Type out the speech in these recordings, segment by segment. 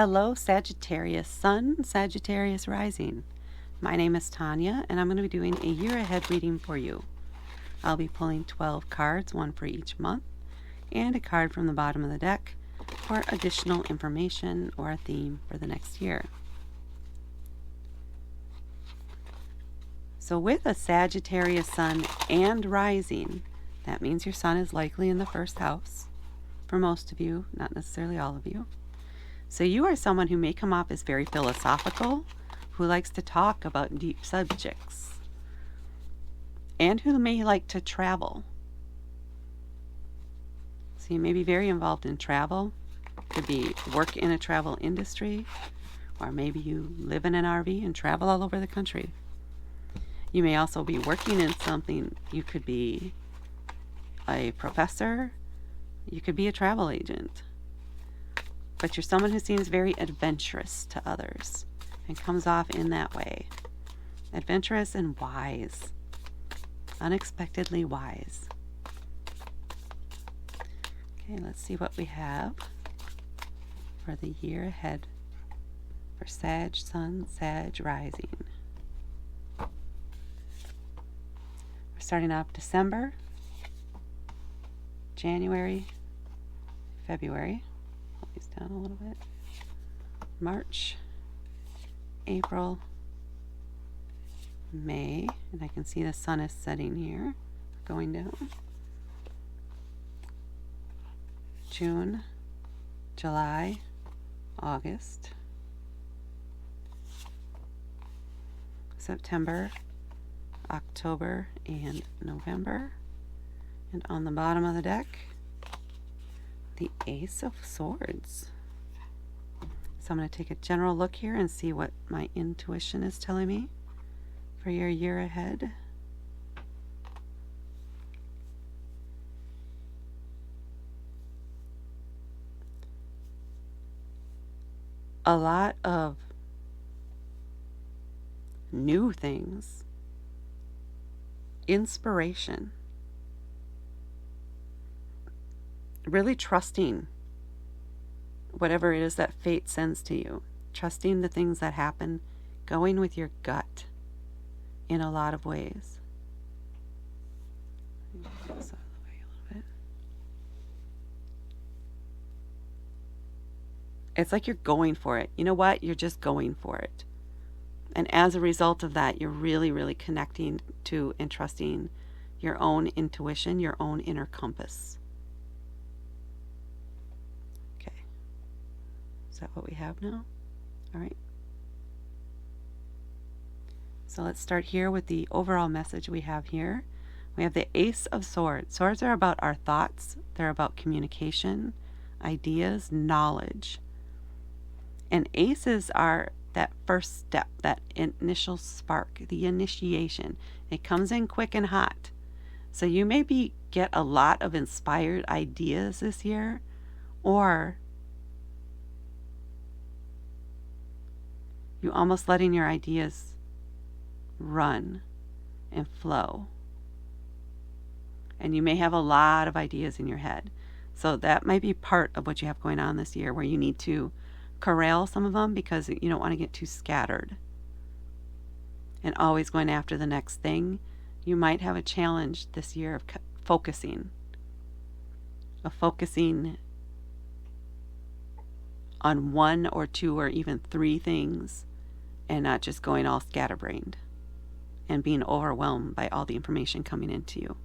Hello, Sagittarius Sun, Sagittarius Rising. My name is Tanya, and I'm going to be doing a year ahead reading for you. I'll be pulling 12 cards, one for each month, and a card from the bottom of the deck for additional information or a theme for the next year. So with a Sagittarius Sun and Rising, that means your Sun is likely in the first house. For most of you, not necessarily all of you. So you are someone who may come off as very philosophical, who likes to talk about deep subjects, and who may like to travel. So you may be very involved in travel. Could be work in a travel industry, or maybe you live in an RV and travel all over the country. You may also be working in something. You could be a professor. You could be a travel agent. But you're someone who seems very adventurous to others and comes off in that way. Adventurous and wise. Unexpectedly wise. Okay, let's see what we have for the year ahead for Sag Sun, Sag Rising. We're starting off December, January, February. These down a little bit. March, April, May, and I can see the sun is setting here, going down. June, July, August, September, October, and November. And on the bottom of the deck, the Ace of Swords. So I'm going to take a general look here and see what my intuition is telling me for your year ahead. A lot of new things, inspiration, really trusting whatever it is that fate sends to you, trusting the things that happen, going with your gut in a lot of ways. Move this out of the way a little bit. It's like you're going for it. You know what? You're just going for it. And as a result of that, you're really, really connecting to and trusting your own intuition, your own inner compass. Is that what we have now? All right. So let's start here with the overall message we have here. We have the Ace of Swords. Swords are about our thoughts. They're about communication, ideas, knowledge. And aces are that first step, that initial spark, the initiation. It comes in quick and hot. So you maybe get a lot of inspired ideas this year, or you almost letting your ideas run and flow. And you may have a lot of ideas in your head. So that might be part of what you have going on this year, where you need to corral some of them because you don't want to get too scattered and always going after the next thing. You might have a challenge this year of focusing on one or two or even three things, and not just going all scatterbrained and being overwhelmed by all the information coming into you.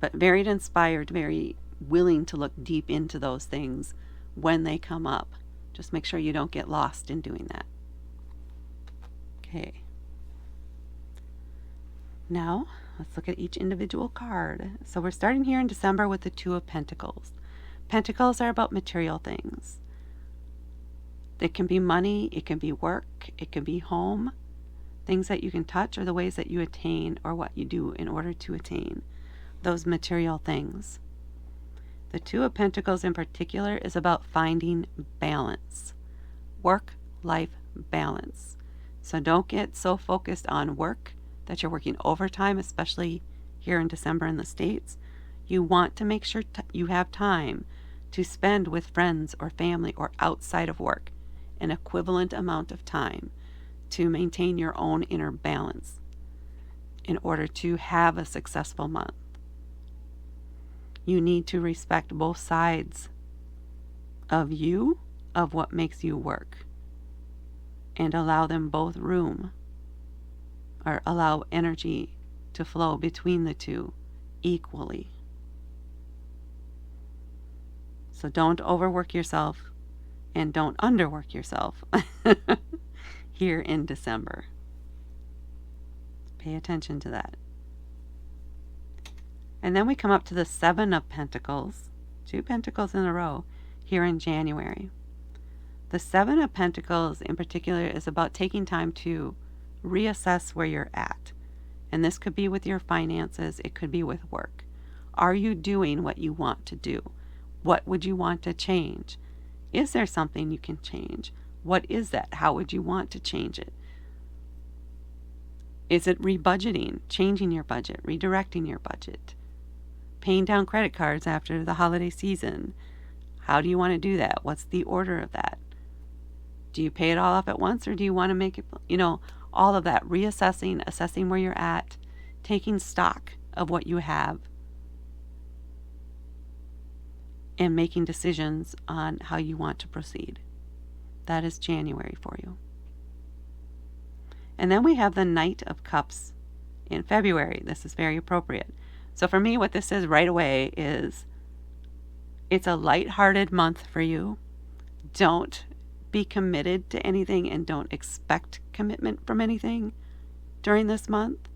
But very inspired, very willing to look deep into those things when they come up. Just make sure you don't get lost in doing that. Okay. Now, let's look at each individual card. So we're starting here in December with the Two of Pentacles. Pentacles are about material things. It can be money, it can be work, it can be home, things that you can touch, or the ways that you attain, or what you do in order to attain those material things. The Two of Pentacles in particular is about finding balance, work-life balance. So don't get so focused on work that you're working overtime, especially here in December in the States. You want to make sure you have time to spend with friends or family or outside of work an equivalent amount of time to maintain your own inner balance in order to have a successful month. You need to respect both sides of you, of what makes you work, and allow them both room, or allow energy to flow between the two equally. So don't overwork yourself and don't underwork yourself here in December. Pay attention to that. And then we come up to the Seven of Pentacles, 2 pentacles in a row, here in January. The Seven of Pentacles in particular is about taking time to reassess where you're at. And this could be with your finances, it could be with work. Are you doing what you want to do? What would you want to change? Is there something you can change? What is that? How would you want to change it? Is it rebudgeting, changing your budget, redirecting your budget, paying down credit cards after the holiday season? How do you want to do that? What's the order of that? Do you pay it all off at once, or do you want to make it, all of that, reassessing, assessing where you're at, taking stock of what you have, and making decisions on how you want to proceed. That is January for you. And then we have the Knight of Cups in February. This is very appropriate. So for me, what this is right away is it's a lighthearted month for you. Don't be committed to anything and don't expect commitment from anything during this month.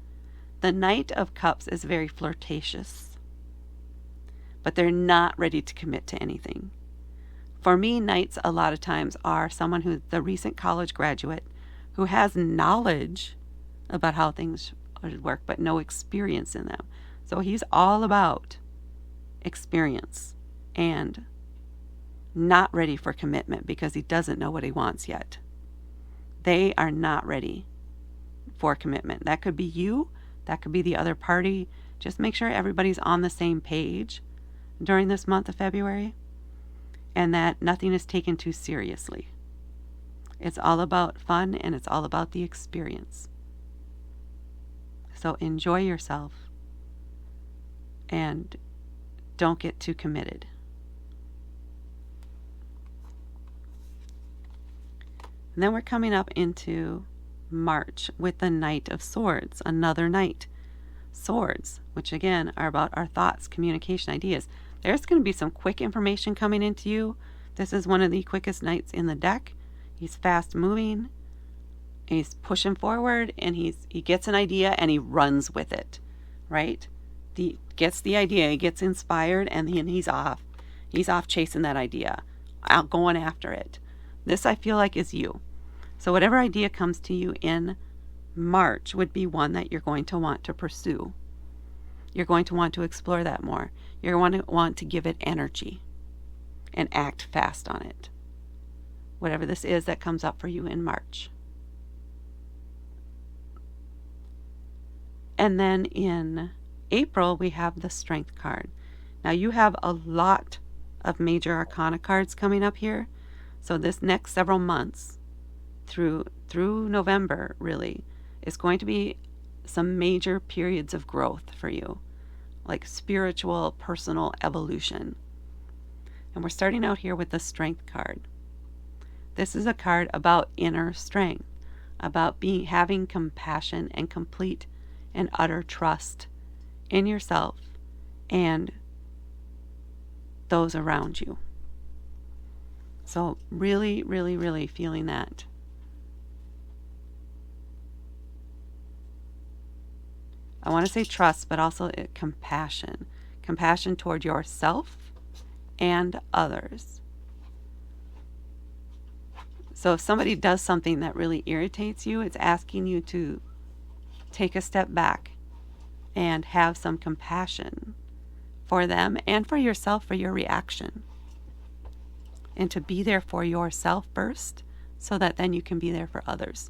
The Knight of Cups is very flirtatious, but they're not ready to commit to anything. For me, Knights a lot of times are someone who's the recent college graduate who has knowledge about how things work, but no experience in them. So he's all about experience and not ready for commitment because he doesn't know what he wants yet. They are not ready for commitment. That could be you, that could be the other party. Just make sure everybody's on the same page during this month of February, and that nothing is taken too seriously. It's all about fun and it's all about the experience. So enjoy yourself and don't get too committed. And then we're coming up into March with the Knight of Swords, another Knight. Swords, which again are about our thoughts, communication, ideas. There's going to be some quick information coming into you. This is one of the quickest Knights in the deck. He's fast moving. He's pushing forward, and he gets an idea and he runs with it, right? He gets the idea, he gets inspired, and then he's off. He's off chasing that idea, out going after it. This, I feel like, is you. So whatever idea comes to you in March would be one that you're going to want to pursue. You're going to want to explore that more. You're going to want to give it energy and act fast on it. Whatever this is that comes up for you in March. And then in April, we have the Strength card. Now you have a lot of major arcana cards coming up here. So this next several months, through November, really, is going to be some major periods of growth for you, like spiritual, personal evolution. And we're starting out here with the Strength card. This is a card about inner strength, about having compassion and complete and utter trust in yourself and those around you. So really, really, really feeling that. I want to say trust, but also compassion. Compassion toward yourself and others. So if somebody does something that really irritates you, it's asking you to take a step back and have some compassion for them and for yourself, for your reaction. And to be there for yourself first, so that then you can be there for others.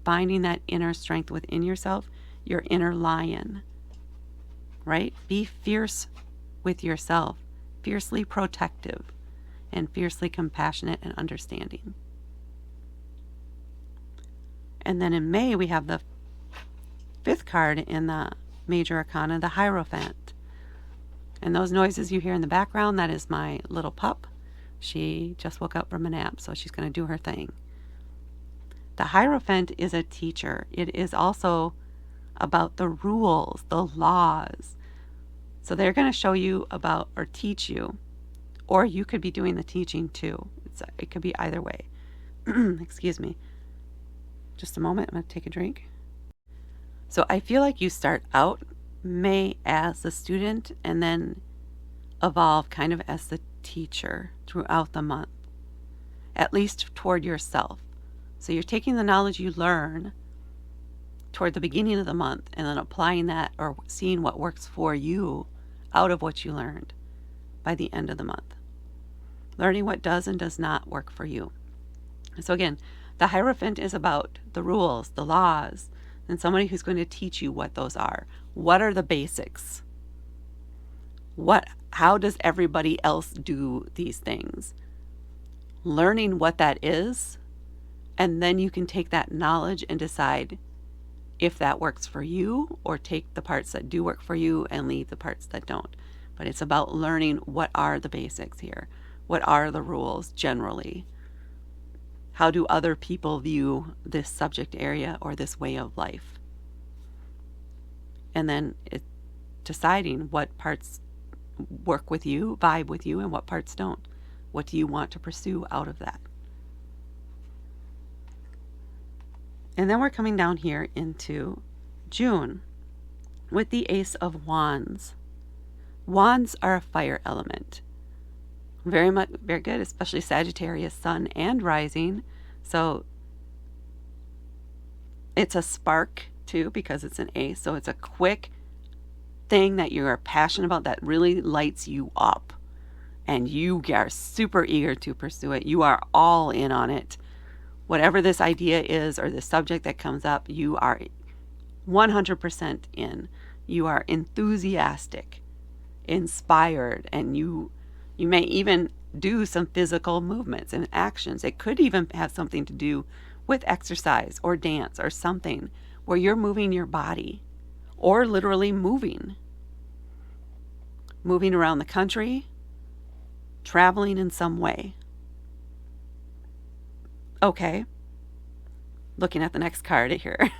Finding that inner strength within yourself, your inner lion, right? Be fierce with yourself fiercely protective and fiercely compassionate and understanding. And then in May, we have the 5th card in the Major Arcana, the Hierophant. And those noises you hear in the background, that is my little pup. She just woke up from a nap, so she's going to do her thing. The Hierophant is a teacher. It is also about the rules, the laws. So they're going to show you about or teach you, or you could be doing the teaching too. It could be either way. Excuse me. Just a moment. I'm going to take a drink. So I feel like you start out May as the student and then evolve kind of as the teacher throughout the month, at least toward yourself. So you're taking the knowledge you learn toward the beginning of the month and then applying that or seeing what works for you out of what you learned by the end of the month. Learning what does and does not work for you. So again, the Hierophant is about the rules, the laws, and somebody who's going to teach you what those are. What are the basics? How does everybody else do these things? Learning what that is, and then you can take that knowledge and decide if that works for you, or take the parts that do work for you and leave the parts that don't. But it's about learning what are the basics here. What are the rules generally? How do other people view this subject area or this way of life? And then deciding what parts work with you, vibe with you, and what parts don't. What do you want to pursue out of that? And then we're coming down here into June with the Ace of Wands. Wands are a fire element. Very good, especially Sagittarius Sun and Rising. So it's a spark too, because it's an ace. So it's a quick thing that you are passionate about that really lights you up. And you are super eager to pursue it. You are all in on it. Whatever this idea is or the subject that comes up, you are 100% in. You are enthusiastic, inspired, and you may even do some physical movements and actions. It could even have something to do with exercise or dance or something where you're moving your body or literally moving around the country, traveling in some way. Okay, looking at the next card here.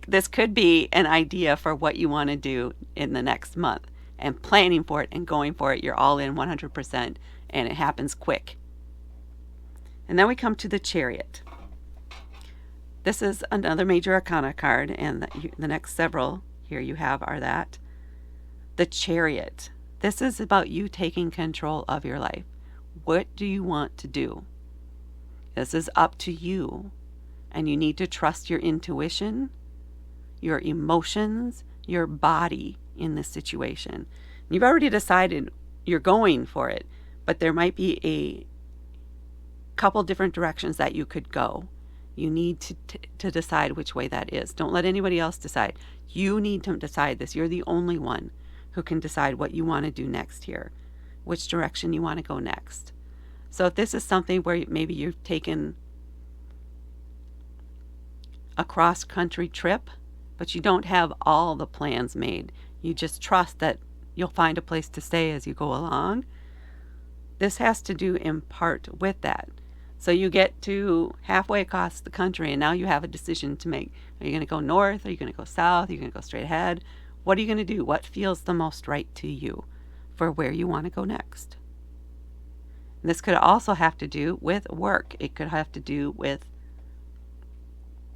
This could be an idea for what you want to do in the next month, and planning for it and going for it. You're all in 100%, and it happens quick. And then we come to the Chariot. This is another Major Arcana card, and the next several here you have are that. The Chariot. This is about you taking control of your life. What do you want to do? This is up to you, and you need to trust your intuition, your emotions, your body in this situation. You've already decided you're going for it, but there might be a couple different directions that you could go. You need to decide which way that is. Don't let anybody else decide. You need to decide this. You're the only one who can decide what you want to do next here, which direction you want to go next. So if this is something where maybe you've taken a cross-country trip, but you don't have all the plans made, you just trust that you'll find a place to stay as you go along, this has to do in part with that. So you get to halfway across the country and now you have a decision to make. Are you going to go north? Are you going to go south? Are you going to go straight ahead? What are you going to do? What feels the most right to you for where you want to go next? And this could also have to do with work. It could have to do with,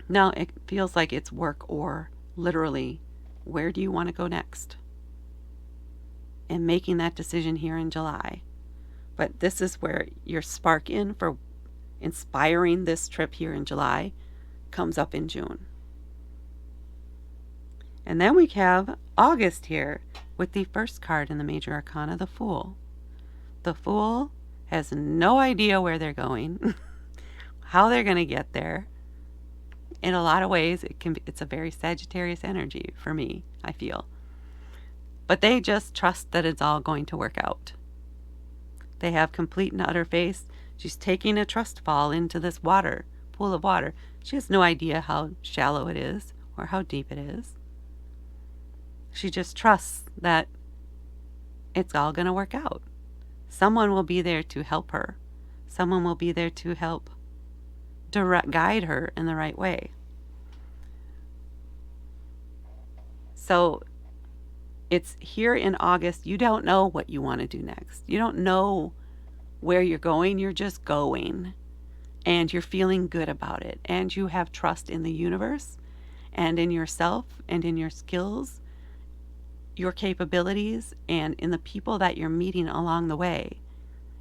no, it feels like it's work or literally, where do you want to go next? And making that decision here in July. But this is where your spark in for inspiring this trip here in July comes up in June. And then we have August here with the first card in the Major Arcana, the Fool. The Fool has no idea where they're going, how they're going to get there. In a lot of ways, it's a very Sagittarius energy for me, I feel. But they just trust that it's all going to work out. They have complete and utter faith. She's taking a trust fall into this pool of water. She has no idea how shallow it is or how deep it is. She just trusts that it's all going to work out. Someone will be there to help her. Someone will be there to help guide her in the right way. So it's here in August. You don't know what you want to do next. You don't know where you're going. You're just going. And you're feeling good about it. And you have trust in the universe and in yourself and in your skills, your capabilities, and in the people that you're meeting along the way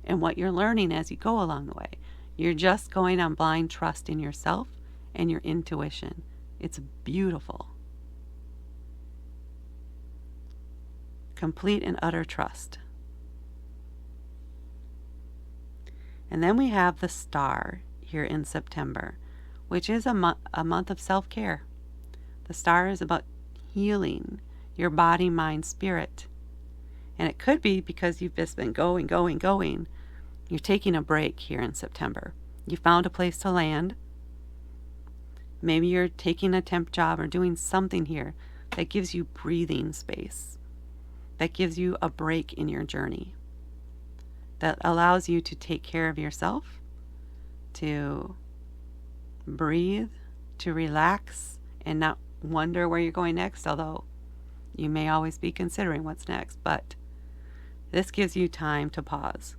and what you're learning as you go along the way. You're just going on blind trust in yourself and your intuition. It's beautiful. Complete and utter trust. And then we have the star here in September, which is a month of self-care. The star is about healing your body, mind, spirit. And it could be because you've just been going. You're taking a break here in September. You found a place to land. Maybe you're taking a temp job or doing something here that gives you breathing space, that gives you a break in your journey, that allows you to take care of yourself, to breathe, to relax, and not wonder where you're going next, although you may always be considering what's next. But this gives you time to pause.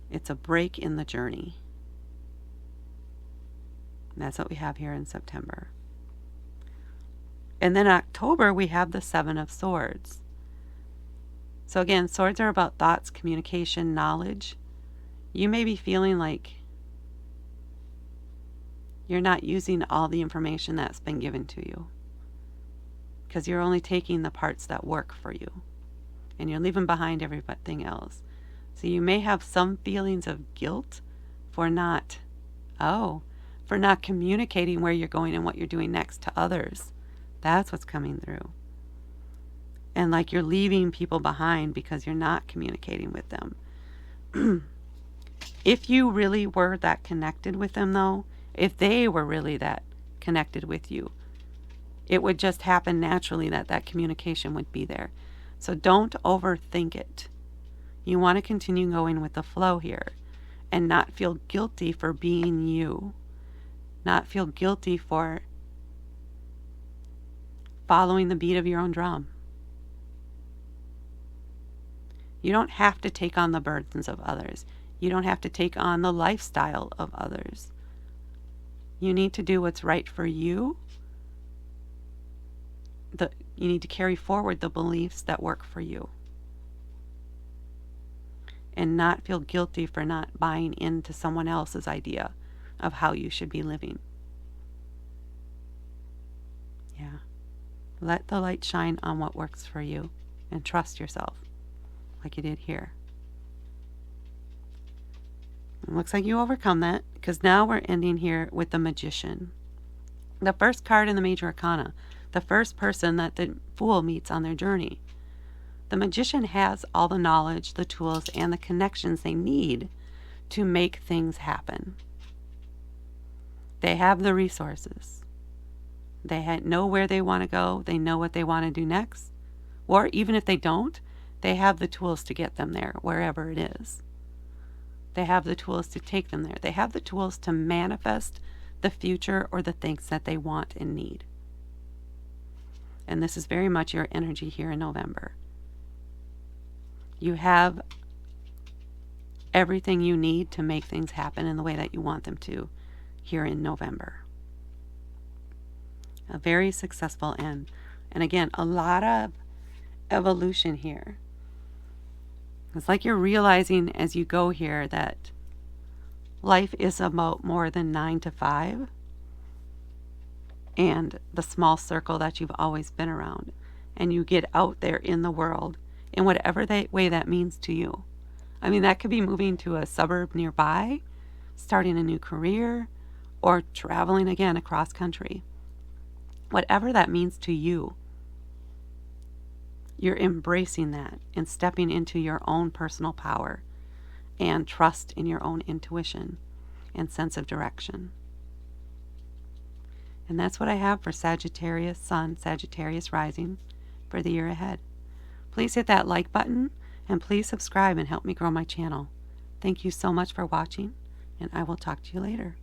It's a break in the journey. And that's what we have here in September. And then in October, we have the Seven of Swords. So again, swords are about thoughts, communication, knowledge. You may be feeling like you're not using all the information that's been given to you, because you're only taking the parts that work for you, and you're leaving behind everything else. So you may have some feelings of guilt for not communicating where you're going and what you're doing next to others. That's what's coming through. And like you're leaving people behind because you're not communicating with them. If you really were that connected with them, though, if they were really that connected with you, it would just happen naturally that communication would be there. So don't overthink it. You want to continue going with the flow here and not feel guilty for being you. Not feel guilty for following the beat of your own drum. You don't have to take on the burdens of others. You don't have to take on the lifestyle of others. You need to do what's right for you. You need to carry forward the beliefs that work for you. And not feel guilty for not buying into someone else's idea of how you should be living. Yeah. Let the light shine on what works for you and trust yourself like you did here. It looks like you overcome that, because now we're ending here with the Magician. The first card in the Major Arcana. The first person that the Fool meets on their journey. The Magician has all the knowledge, the tools, and the connections they need to make things happen. They have the resources. They know where they want to go. They know what they want to do next. Or even if they don't, they have the tools to get them there, wherever it is. They have the tools to take them there. They have the tools to manifest the future or the things that they want and need. And this is very much your energy here in November. You have everything you need to make things happen in the way that you want them to here in November. A very successful end. And again, a lot of evolution here. It's like you're realizing as you go here that life is about more than 9 to 5 and the small circle that you've always been around. And you get out there in the world in whatever way that means to you. I mean, that could be moving to a suburb nearby, starting a new career, or traveling again across country. Whatever that means to you. You're embracing that and stepping into your own personal power and trust in your own intuition and sense of direction. And that's what I have for Sagittarius Sun, Sagittarius Rising for the year ahead. Please hit that like button and please subscribe and help me grow my channel. Thank you so much for watching, and I will talk to you later.